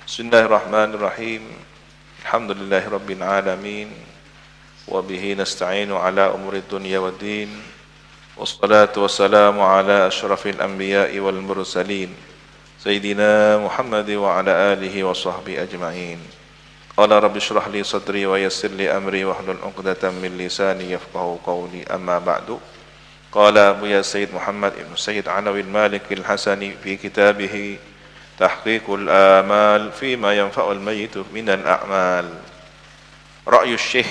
Bismillahirrahmanirrahim. Alhamdulillahirabbil alamin. Wa bihi nasta'inu ala umuri dunya waddin. Wassalatu wassalamu ala asyrafil anbiya'i wal mursalin. Sayyidina Muhammad wa ala alihi wa sahbihi ajma'in. Qala rabbi shrah li sadri wa yassir li amri wahlul 'uqdatam min lisani yafqahu qawli. Amma ba'du. Qala Abu Sayyid Muhammad ibn Sayyid Alawi al-Maliki al-Hasani fi kitabihi Tahqiqul Amal Fima Yanfa'ul Mayyitu Minal A'mal. Ra'yu Syekh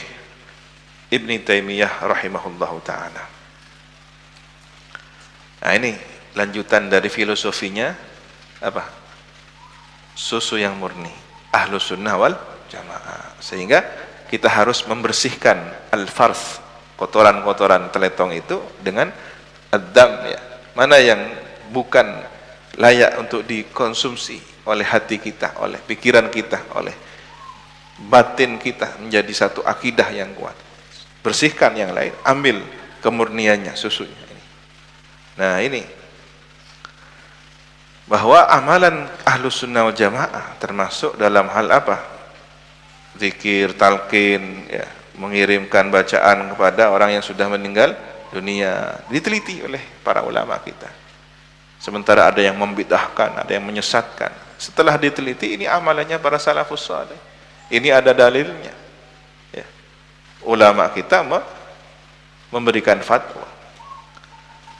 Ibn Taimiyah rahimahullahu ta'ala. Nah ini lanjutan dari filosofinya apa? Susu yang murni, Ahlus Sunnah wal Jamaah. Sehingga kita harus membersihkan al-farth, kotoran-kotoran teletong itu dengan ad-dam, ya. Mana yang bukan layak untuk dikonsumsi oleh hati kita, oleh pikiran kita, oleh batin kita, menjadi satu akidah yang kuat. Bersihkan yang lain, ambil kemurniannya, susunya ini. Nah ini bahwa amalan Ahlus Sunnah wal Jamaah termasuk dalam hal apa? Zikir, talqin, ya, mengirimkan bacaan kepada orang yang sudah meninggal dunia, diteliti oleh para ulama kita. Sementara ada yang membid'ahkan, ada yang menyesatkan. Setelah diteliti, ini amalannya para salafus saleh. Ini ada dalilnya. Ya. Ulama kita memberikan fatwa.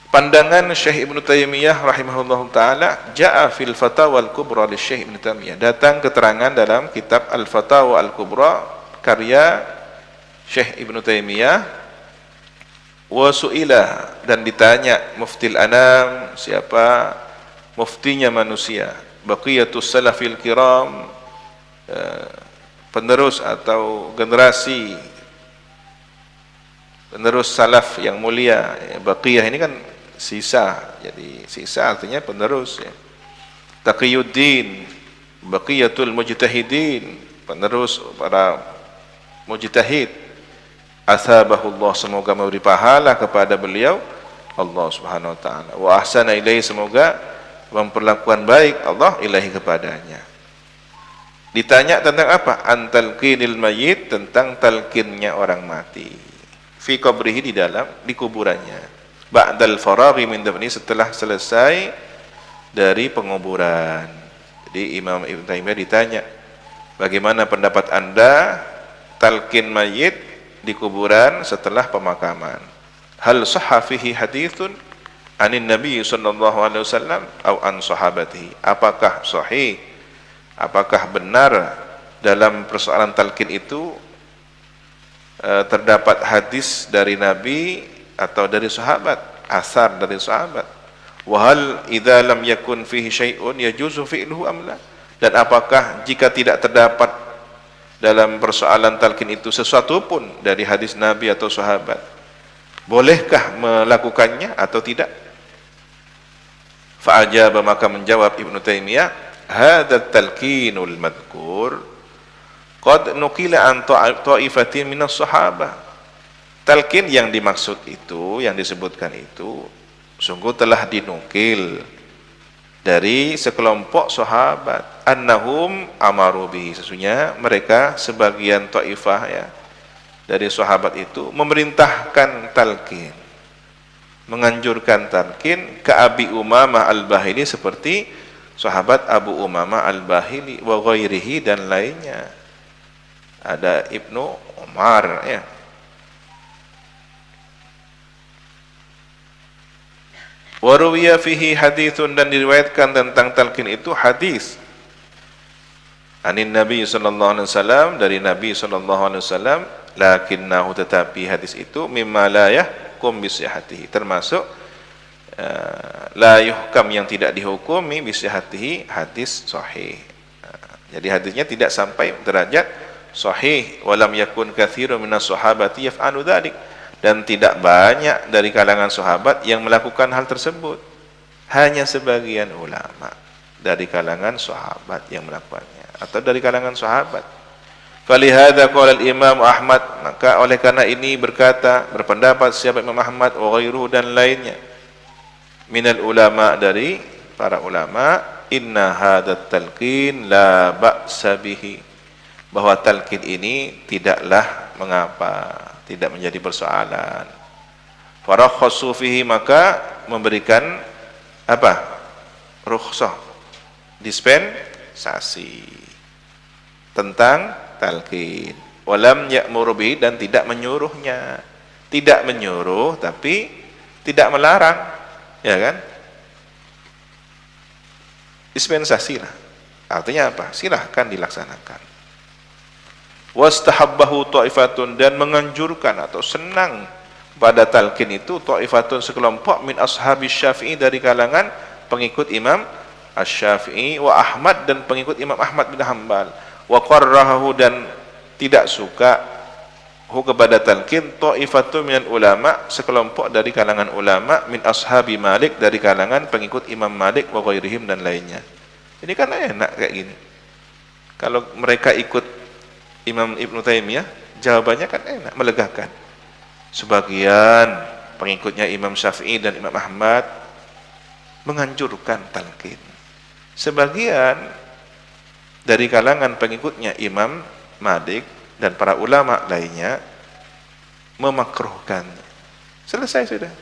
Pandangan Syekh Ibn Taimiyah rahimahullah ta'ala, ja'a fil fatawa al-kubra li Syekh Ibn Taimiyah. Datang keterangan dalam kitab Al-Fatawa al-Kubra, karya Syekh Ibn Taimiyah. Wa su'ila, dan ditanya muftil anam, siapa muftinya manusia, baqiyatus salafil kiram, penerus atau generasi penerus salaf yang mulia. Baqiyah ini kan sisa, jadi sisa artinya penerus, ya. Taqiyuddin, baqiyatul mujtahidin, penerus para mujtahid. Asabahullah, semoga memberi pahala kepada beliau Allah subhanahu wa ta'ala. Wa ahsana ilaihi, semoga memperlakukan baik Allah ilahi kepadanya. Ditanya tentang apa? Antalqinil mayyit, tentang talqinnya orang mati. Fi qabrihi, di kuburannya. Ba'dal faraghi min dafni, setelah selesai dari penguburan. Jadi Imam Ibn Taimiyah ditanya, bagaimana pendapat Anda talqin mayyit di kuburan setelah pemakaman? Hal sahha fihi haditsun anin Nabi sallallahu alaihi wasallam au an sahabatihi? Apakah sahih, apakah benar dalam persoalan talqin itu terdapat hadis dari Nabi atau dari sahabat, asar dari sahabat? Wa hal idza lam yakun fihi syai'un yajuzu fi'luhu am la? Dan apakah jika tidak terdapat dalam persoalan talqin itu sesuatu pun dari hadis Nabi atau sahabat, bolehkah melakukannya atau tidak? Fa'ajaba, maka menjawab Ibnu Taimiyah, hadzal talqinul madhkur qad nuqila an ta'ifatin minas sahabah. Talqin yang dimaksud itu, yang disebutkan itu, sungguh telah dinukil dari sekelompok sahabat, annahum amaru bihi, sesungguhnya mereka sebagian taifah, ya, dari sahabat itu memerintahkan talqin, menganjurkan talqin, ke Abi Umamah al-Bahili, seperti sahabat Abu Umamah al-Bahili, wa ghairihi, dan lainnya. Ada Ibnu Umar, ya. Waruwiya fihi hadithun, dan diriwayatkan tentang talqin itu hadis anin Nabi sallallahu alaihi wasallam, dari Nabi sallallahu alaihi wasallam, lakinnahu, tetapi hadis itu mimma la yahkum bi sihhatihi, termasuk la yuhkam, yang tidak dihukumi bi sihhatihi, hadis sahih. Jadi hadisnya tidak sampai derajat sahih. Walam yakun katsirun minas sahabati yaf'alu dzalik, dan tidak banyak dari kalangan sahabat yang melakukan hal tersebut, hanya sebagian ulama dari kalangan sahabat yang melakukannya, atau dari kalangan sahabat. Falihada qala al-Imam Ahmad, maka oleh karena ini berpendapat siapa Imam Ahmad wa ghairuhu, dan lainnya, minal ulama, dari para ulama, inna hadat talqin la ba'sa bihi, bahwa talqin ini tidaklah mengapa, tidak menjadi persoalan. Farakhasu fihi, maka memberikan apa? Rukhsah, dispensasi tentang talqin. Walam ya'muru bihi, dan tidak menyuruhnya. Tidak menyuruh tapi tidak melarang, ya kan? Dispensasi lah. Artinya apa? Silahkan dilaksanakan. Wastahabbahu ta'ifatun, dan menganjurkan atau senang pada talqin itu ta'ifatun, sekelompok min ashabi Syafi'i, dari kalangan pengikut Imam Asy-Syafi'i, wa Ahmad, dan pengikut Imam Ahmad bin Hanbal, wa qarrahahu, dan tidak suka hu kepada talqin ta'ifatun minal ulama, sekelompok dari kalangan ulama, min ashabi Malik, dari kalangan pengikut Imam Malik, wa ghairihim, dan lainnya. Ini kan enak kayak gini. Kalau mereka ikut Imam Ibnu Taimiyah, jawabannya kan enak, melegakan. Sebagian pengikutnya Imam Syafi'i dan Imam Ahmad menganjurkan talqin. Sebagian dari kalangan pengikutnya Imam Malik dan para ulama lainnya memakruhkan. Selesai sudah.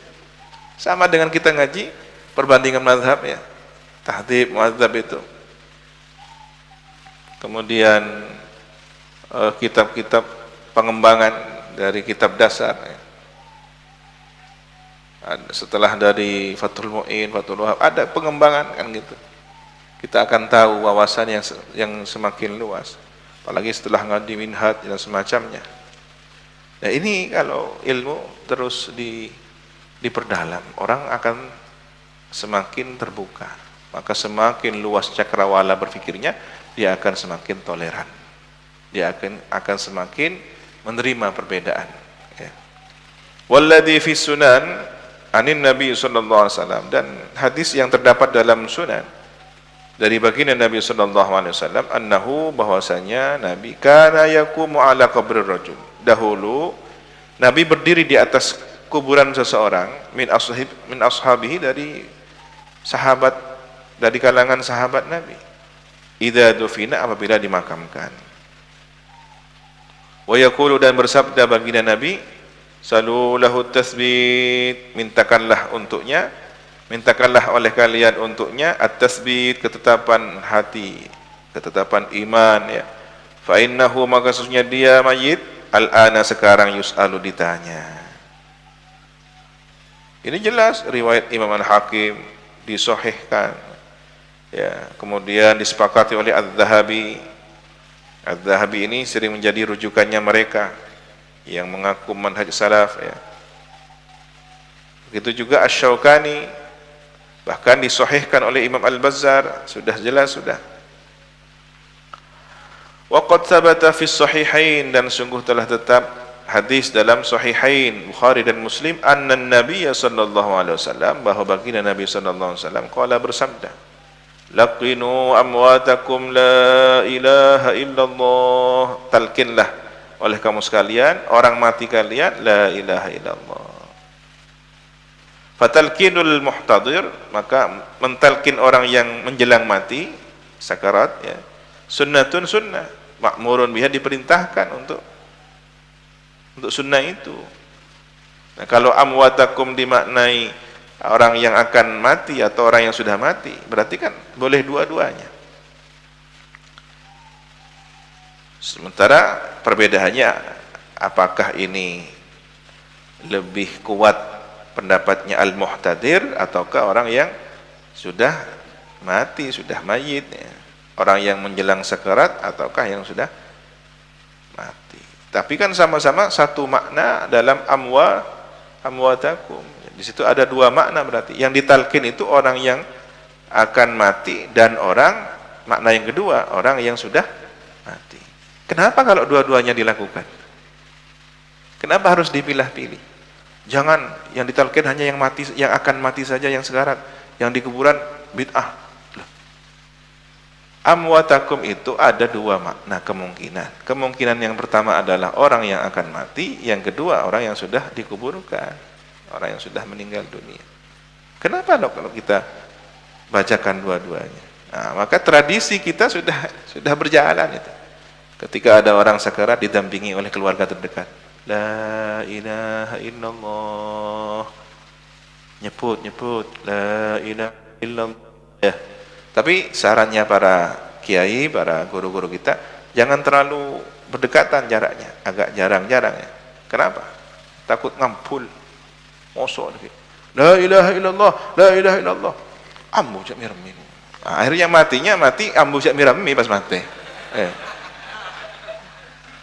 Sama dengan kita ngaji perbandingan mazhab ya. Tahdhib muadzab itu. Kemudian kitab-kitab pengembangan dari kitab dasar ya. Setelah dari Fathul Mu'in, Fathul Wahab, ada pengembangan kan gitu. Kita akan tahu wawasan yang semakin luas. Apalagi setelah ngadi minhaj dan semacamnya. Nah ini kalau ilmu terus diperdalam, orang akan semakin terbuka. Maka semakin luas cakrawala berfikirnya, dia akan semakin toleran. Dia akan semakin menerima perbedaan. Ya. Walladzi fi sunan anin Nabi sallallahu alaihi wasallam, dan hadis yang terdapat dalam sunan dari baginda Nabi sallallahu alaihi wasallam, annahu, bahwasanya Nabi kana yaqumu ala qabrir rajul, dahulu Nabi berdiri di atas kuburan seseorang, min ashabihi, dari sahabat, dari kalangan sahabat Nabi, idza dufina, apabila dimakamkan. Wa yaqulu, dan bersabda baginda Nabi, salu lahu tasbit, mintakanlah untuknya, mintakanlah oleh kalian untuknya at-tasbit, ketetapan hati, ketetapan iman ya. Fa innahu, maka sesungguhnya dia mayit, al-ana, sekarang, yus'alu, ditanya. Ini jelas riwayat Imam Al-Hakim, disahihkan ya. Kemudian disepakati oleh Az-Zahabi. Az-Zahabi ini sering menjadi rujukannya mereka yang mengaku manhaj salaf ya. Begitu juga Asy-Syaukani, bahkan disahihkan oleh Imam Al-Bazzar, sudah jelas sudah. Wa qad thabata fi sahihain, dan sungguh telah tetap hadis dalam sahihain Bukhari dan Muslim, anna Nabi sallallahu alaihi wasallam, bahwa baginda Nabi sallallahu alaihi wasallam qala, bersabda, laqinu amwatakum la ilaha illallah, talqinlah oleh kamu sekalian orang mati kalian la ilaha illallah. Fatalqinul muhtadir, maka mentalkin orang yang menjelang mati, sakarat ya, sunnatun, sunnah, ma'murun biha, diperintahkan untuk sunnah itu. Nah, kalau amwatakum dimaknai orang yang akan mati atau orang yang sudah mati, berarti kan boleh dua-duanya. Sementara perbedaannya, apakah ini lebih kuat pendapatnya al-muhtadir ataukah orang yang sudah mati, sudah mayit ya. Orang yang menjelang sekarat ataukah yang sudah mati. Tapi kan sama-sama satu makna dalam amwatakum. Di situ ada dua makna berarti. Yang ditalkin itu orang yang akan mati, dan orang, makna yang kedua, orang yang sudah mati. Kenapa kalau dua-duanya dilakukan? Kenapa harus dipilah-pilih? Jangan yang ditalqin hanya yang mati, yang akan mati saja, yang sekarat, yang di kuburan bid'ah. Amwatakum itu ada dua makna kemungkinan. Kemungkinan yang pertama adalah orang yang akan mati, yang kedua orang yang sudah dikuburkan, orang yang sudah meninggal dunia. Kenapa kalau kita bacakan dua-duanya? Nah, maka tradisi kita sudah berjalan itu. Ketika ada orang sakarat didampingi oleh keluarga terdekat. La ilaha illallah. Nyebut la ilaha illallah. Ya. Tapi sarannya para kiai, para guru-guru kita, jangan terlalu berdekatan jaraknya, agak jarang-jarang ya. Kenapa? Takut ngampul. Mosok lagi. La ilaha illallah, la ilaha illallah. Ambu jak mirmi. Nah, akhirnya mati ambu jak mirmi pas mati.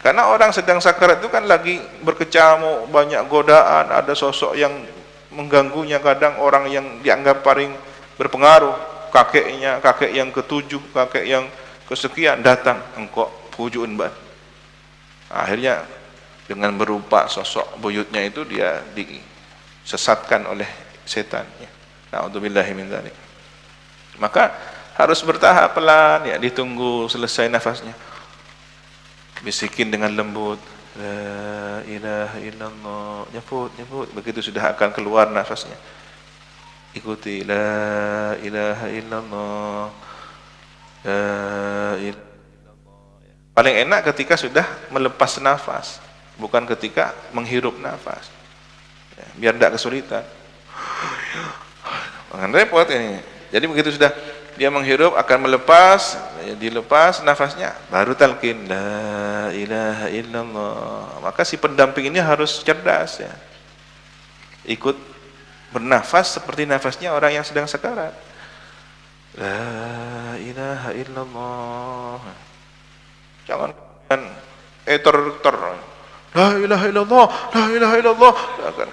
Karena orang sedang sakarat itu kan lagi berkecamuk, banyak godaan, ada sosok yang mengganggunya, kadang orang yang dianggap paling berpengaruh, kakeknya, kakek yang ketujuh, kakek yang kesekian datang, engkau pujuin ban. Akhirnya dengan berupa sosok buyutnya itu dia disesatkan oleh setan. Na'udzubillahi min dzalik. Maka harus bertahap pelan, ya, ditunggu selesai nafasnya. Bisikin dengan lembut, la ilaha illallah, nyebut, begitu sudah akan keluar nafasnya, ikuti, la ilaha illallah, la ilaha illallah. Paling enak ketika sudah melepas nafas, bukan ketika menghirup nafas, ya, biar tidak kesulitan. Jangan repot ini. Jadi begitu sudah dia menghirup akan melepas, dilepas nafasnya, baru talqin la ilaha illallah. Maka si pendamping ini harus cerdas, ya, ikut bernafas seperti nafasnya orang yang sedang sakarat. La ilaha illallah. Jangan ter la ilaha illallah, la ilaha illallah.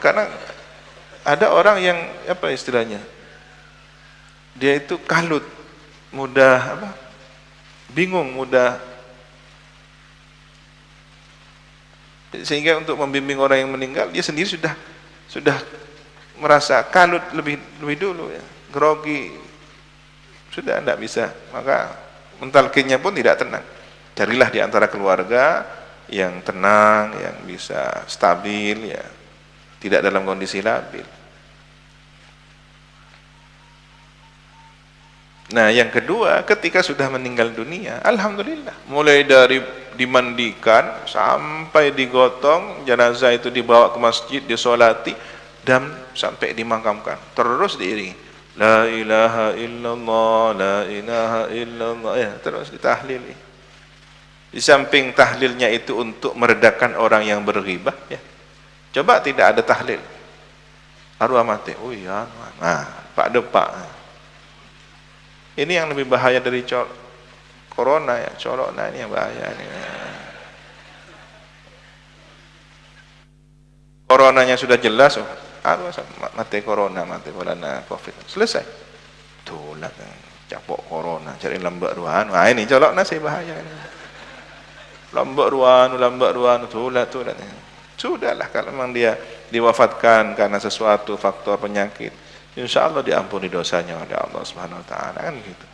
Karena ada orang yang apa istilahnya, dia itu kalut, mudah bingung, mudah, sehingga untuk membimbing orang yang meninggal dia sendiri sudah merasa kalut lebih dulu, ya, grogi, sudah tidak bisa. Maka mentalkinnya pun tidak tenang. Carilah di antara keluarga yang tenang, yang bisa stabil, ya, tidak dalam kondisi labil. Nah, yang kedua, ketika sudah meninggal dunia, alhamdulillah, mulai dari dimandikan sampai digotong, jenazah itu dibawa ke masjid, disolati, dan sampai dimakamkan, terus diiringi la ilaha illallah, la ilaha illallah, ya, terus ditahlili. Di samping tahlilnya itu untuk meredakan orang yang berghibah, ya, coba tidak ada tahlil, arwah mati, oh iya, nah, pak depak. Ini yang lebih bahaya dari corona, ya, corona ini yang bahaya ini. Coronanya sudah jelas, mati corona covid, selesai. Tulah capok corona, cari lambak ruan. Nah ini colok nasi bahaya ini. Lambak ruan, tulah. Sudahlah, kalau memang dia diwafatkan karena sesuatu faktor penyakit, insya Allah diampuni dosanya oleh Allah Subhanahu Wa Taala, kan gitu.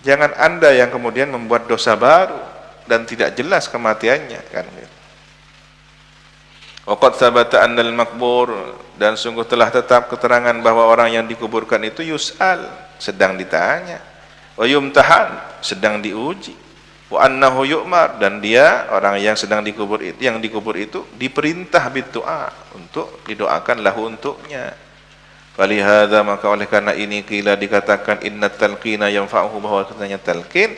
Jangan anda yang kemudian membuat dosa baru dan tidak jelas kematiannya, kan gitu. Waqad sabata annal maqbur, dan sungguh telah tetap keterangan bahwa orang yang dikuburkan itu yus'al, sedang ditanya, wa yumtahan, sedang diuji, wa annahu yu'mar, dan dia orang yang sedang dikubur itu diperintah berdoa untuk didoakan lahu untuknya. Walihada, maka oleh karena ini qila dikatakan inna talqina yanfa'uhu, bahwa katanya talqin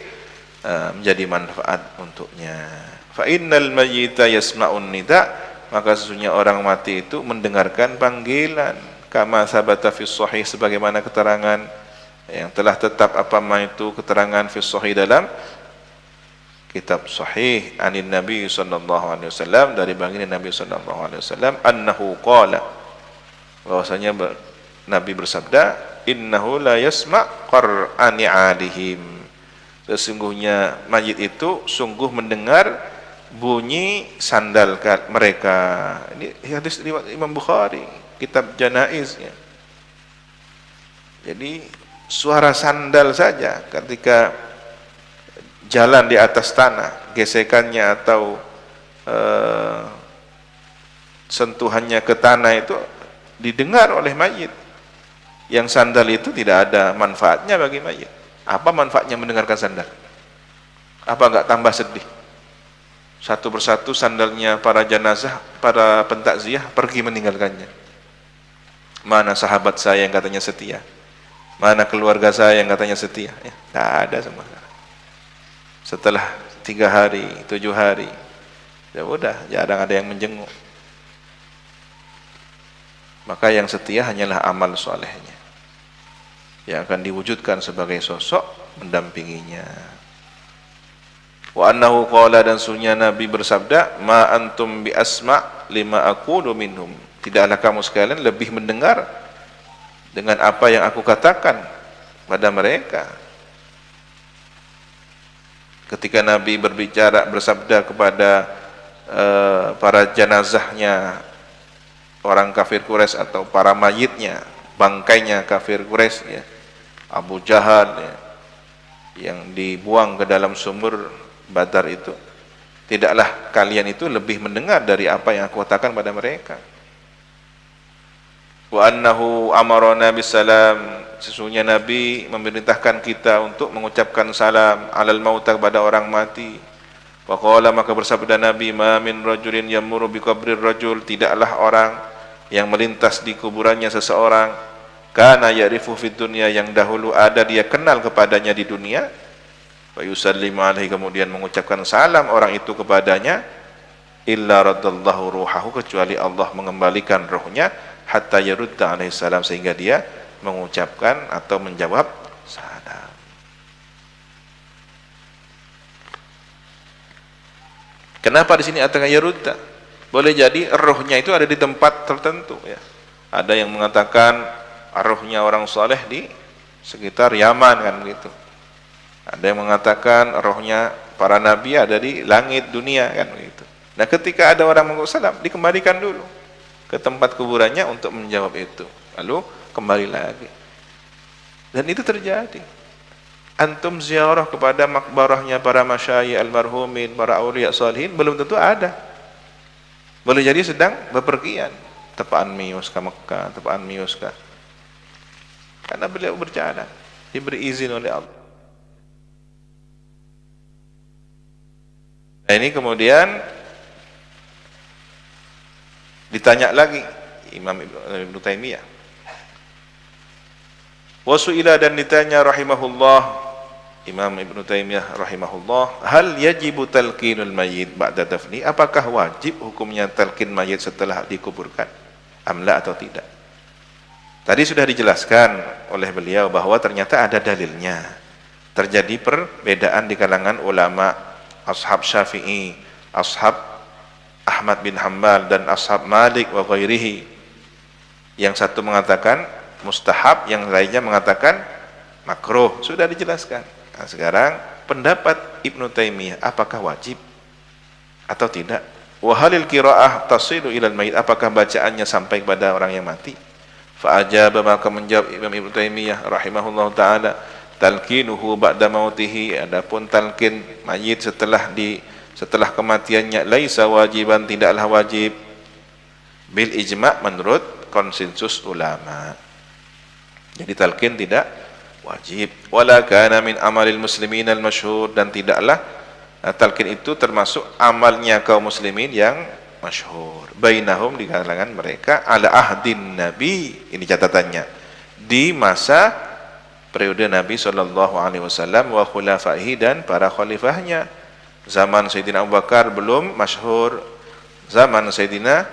menjadi manfaat untuknya. Fa innal mayyita yasma'un nida, maka sesungguhnya orang mati itu mendengarkan panggilan, kama sabata fi sahih, sebagaimana keterangan yang telah tetap itu keterangan fi sahih dalam kitab sahih anin Nabi sallallahu alaihi wasallam, dari baginda Nabi sallallahu alaihi wasallam, annahu qala, bahwasanya Nabi bersabda, innahu la yasma' qar'ani alihim, sesungguhnya mayit itu sungguh mendengar bunyi sandal mereka. Ini hadis riwayat Imam Bukhari, kitab Janaiz, ya. Jadi suara sandal saja ketika jalan di atas tanah, gesekannya atau sentuhannya ke tanah itu didengar oleh mayit. Yang sandal itu tidak ada manfaatnya bagi mayit, Apa manfaatnya mendengarkan sandal? Apa enggak tambah sedih? Satu persatu sandalnya para jenazah, para pentakziah pergi meninggalkannya. Mana sahabat saya yang katanya setia? Mana keluarga saya yang katanya setia? Ya, tidak ada semua. Setelah 3 hari, 7 hari, ya udah, jarang ada yang menjenguk. Maka yang setia hanyalah amal solehnya yang akan diwujudkan sebagai sosok mendampinginya. Wa annahu qala, dan sunya Nabi bersabda, ma antum bi asma' lima aqulu minhum. Tidaklah kamu sekalian lebih mendengar dengan apa yang aku katakan pada mereka. Ketika Nabi berbicara, bersabda kepada para jenazahnya orang kafir Quraisy atau para mayitnya, bangkainya kafir Quraisy, ya, Abu Jahal, ya, yang dibuang ke dalam sumur Badar itu, tidaklah kalian itu lebih mendengar dari apa yang aku katakan pada mereka. Wa annahu amarana bisalam, sesungguhnya Nabi memerintahkan kita untuk mengucapkan salam alal mauta, kepada orang mati. Wa qala, maka bersabda Nabi, ma min rajulin yamuru bi qabrir rajul, tidaklah orang yang melintas di kuburannya seseorang, kana ya'rifu fid dunya, yang dahulu ada dia kenal kepadanya di dunia, wa yusallimu alaihi, kemudian mengucapkan salam orang itu kepadanya, illa raddallahu ruhahu, kecuali Allah mengembalikan rohnya, hatta yarudda alaihi salam, sehingga dia mengucapkan atau menjawab salam. Kenapa di sini atakan yarudda? Boleh jadi rohnya itu ada di tempat tertentu, ya. Ada yang mengatakan rohnya orang soleh di sekitar Yaman, kan gitu. Ada yang mengatakan rohnya para nabi ada di langit dunia, kan gitu. Nah, ketika ada orang mengucapkan salam, dikembalikan dulu ke tempat kuburannya untuk menjawab itu, lalu kembali lagi. Dan itu terjadi. Antum ziarah kepada makbarahnya para masyayikh almarhumin, para auliya salihin, belum tentu ada. Boleh jadi sedang bepergian, tepaan mius ke Mekah, tepaan mius ke, karena beliau berjalan, diberi izin oleh Allah. Nah, ini kemudian ditanya lagi Imam Ibnu Taimiyah. Wasu'ila, dan ditanya rahimahullah Imam Ibnu Taimiyah rahimahullah, hal yajibu talqinul mayyit ba'da dafni, apakah wajib hukumnya talqin mayit setelah dikuburkan, amla atau tidak? Tadi sudah dijelaskan oleh beliau bahwa ternyata ada dalilnya. Terjadi perbedaan di kalangan ulama, ashab Syafi'i, ashab Ahmad bin Hanbal, dan ashab Malik wa ghairihi. Yang satu mengatakan mustahab, yang lainnya mengatakan makruh. Sudah dijelaskan. Nah, sekarang pendapat Ibnu Taimiyah, apakah wajib atau tidak? Wa halil qiraah tasilu ilal mayit, apakah bacaannya sampai kepada orang yang mati? Fa ajaba, maka menjawab Imam Ibnu Taimiyah rahimahullahu taala, talqinuhu ba'da mautihi, adapun talqin mayit setelah kematiannya, laisa wajiban, tidaklah wajib, bil ijma', menurut konsensus ulama. Jadi talqin tidak wajib. Wala kana min amalil muslimin al masyhur, dan tidaklah talqin itu termasuk amalnya kaum muslimin yang masyhur. Bainahum, di kalangan mereka, ala ahdin nabi, ini catatannya, di masa periode Nabi sallallahu alaihi wasallam, wa khulafaihi, dan para khalifahnya. Zaman Sayyidina Abu Bakar belum masyhur, zaman Sayyidina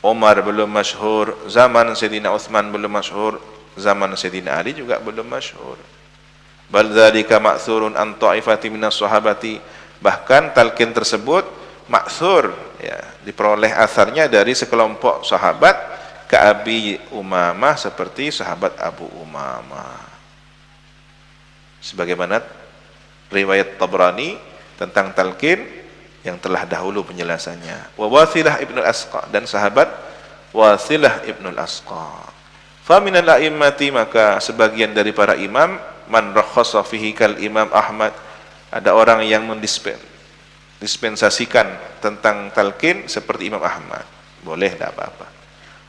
Umar belum masyhur, zaman Sayyidina Utsman belum masyhur, zaman Sayyidina Ali juga belum masyhur. Bal dzalika ma'thurun an ta'ifati minas sahabati, bahkan talqin tersebut ma'thur, ya, diperoleh asarnya dari sekelompok sahabat, ka Abi Umamah, seperti sahabat Abu Umamah, sebagaimana riwayat Tabrani tentang talqin yang telah dahulu penjelasannya. Wa Wasilah ibnul Asqa, dan sahabat Wasilah ibnul Asqa. Fa minal a'immati, maka sebagian dari para imam, man rakhasa fihi kal Imam Ahmad, ada orang yang mendispensasikan tentang talqin seperti Imam Ahmad, boleh, tidak apa-apa.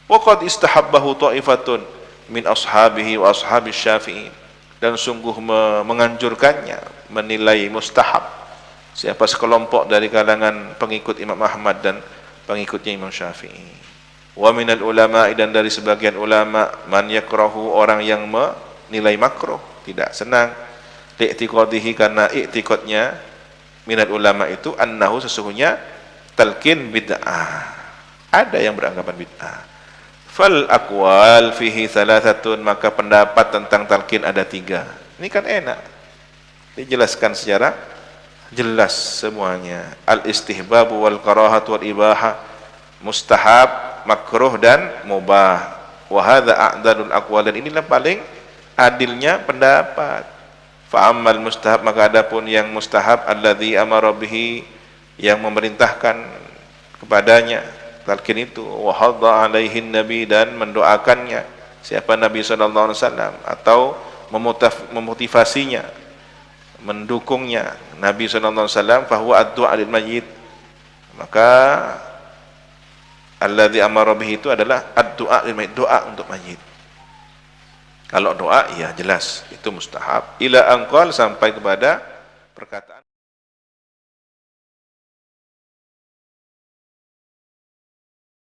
Wa qad istahabbahu ta'ifatun min ashabihi wa ashabis Syafi'i, dan sungguh menganjurkannya, menilai mustahab. Siapa sekelompok dari kalangan pengikut Imam Ahmad dan pengikutnya Imam Syafi'i. Wa minal ulama, dan dari sebagian ulama, man yakrahu, orang yang menilai makruh, tidak senang, li'tiqadihi, karena i'tiqadnya minal ulama itu annahu, sesungguhnya talqin bid'ah, ada yang beranggapan bid'ah. Fal aqwal fihi thalathatun, maka pendapat tentang talqin ada 3. Ini kan enak dijelaskan secara jelas semuanya. Al istihbab wal karahat wal ibahah, mustahab, makruh dan mubah. Wa hadza a'dalul aqwal, dan inilah paling adilnya pendapat. Fa ammal mustahab, maka adapun yang mustahab, alladzi amara bihi, yang memerintahkan kepadanya talqin itu, wa hadda alaihi nabi, dan mendoakannya siapa Nabi sallallahu alaihi wasallam, atau memotivasinya, mendukungnya Nabi sallallahu alaihi wasallam, fa huwa ad-du'a lil mayyit, maka alladzi amara bihi itu adalah ad-du'a lil mayyit, doa untuk mayit. Kalau doa ya jelas itu mustahab. Ila anqal, sampai kepada perkataan